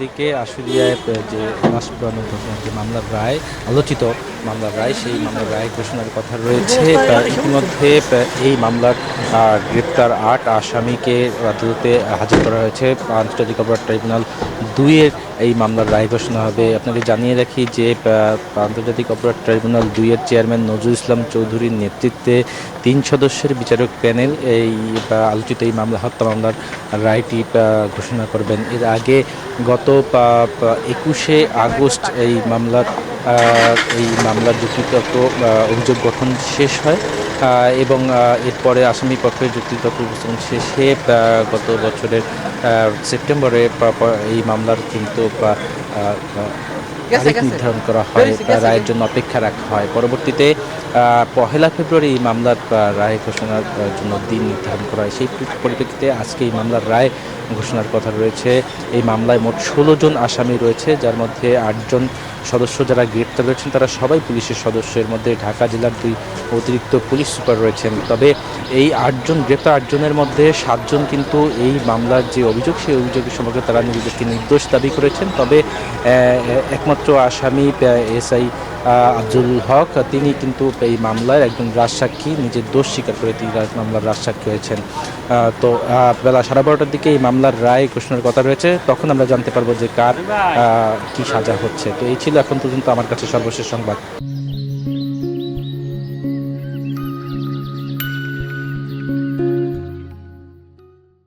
দিকে আশুলিয়ায় যে লাশ পুরানোর ঘটনার যে মামলার রায় আলোচিত মামলার রায়, সেই মামলার রায় ঘোষণার কথা রয়েছে। ইতিমধ্যে এই মামলার গ্রেপ্তার ৮ আসামিকে আদালতে হাজির করা হয়েছে। আন্তর্জাতিক অপরাধ ট্রাইব্যুনাল ২-এর এই মামলার রায় ঘোষণা হবে। আপনাকে জানিয়ে রাখি যে আন্তর্জাতিক অপরাধ ট্রাইব্যুনাল ২-এর চেয়ারম্যান নজরুল ইসলাম চৌধুরীর নেতৃত্বে ৩ সদস্যের বিচারক প্যানেল এই আলোচিত এই মামলা হত্যা মামলার রায়টি ঘোষণা করবেন। এর আগে গত ২১শে আগস্ট এই মামলার যুক্তিতর্ক অভিযোগ গঠন শেষ হয় এবং এরপরে আসামি পক্ষের যুক্তিতর্ক উপস্থাপন শেষে গত বছরের সেপ্টেম্বরে এই মামলার কিন্তু তারিখ নির্ধারণ করা হয়, রায়ের জন্য অপেক্ষা রাখা হয়। পরবর্তীতে ১লা ফেব্রুয়ারি এই মামলার রায় ঘোষণার জন্য দিন নির্ধারণ করা হয়। সেই পরিপ্রেক্ষিতে আজকে এই মামলার রায় ঘোষণার কথা রয়েছে। এই মামলায় মোট ১৬ জন আসামি রয়েছে, যার মধ্যে ৮ জন সদস্য যারা গ্রেপ্তার রয়েছেন তারা সবাই পুলিশের সদস্য। এর মধ্যে ঢাকা জেলার ২ অতিরিক্ত পুলিশ সুপার রয়েছেন। তবে এই ৮ জন গ্রেপ্তার ৮ জনের মধ্যে ৭ জন কিন্তু এই মামলার যে অভিযোগ, সেই অভিযোগের সম্পর্কে তারা নিজেদেরকে নির্দোষ দাবি করেছেন। তবে একমাত্র আসামি এসআই আব্দুল হক, তিনি কিন্তু এই মামলার একজন রাজসাক্ষী, নিজের দোষ স্বীকার করে তিনি মামলার রাজসাক্ষী হয়েছেন। তো বেলা 12:30টার দিকে এই মামলার রায় ঘোষণার কথা রয়েছে, তখন আমরা জানতে পারবো যে কার কি সাজা হচ্ছে। তো এই ছিল এখন পর্যন্ত আমার কাছে সর্বশেষ সংবাদ।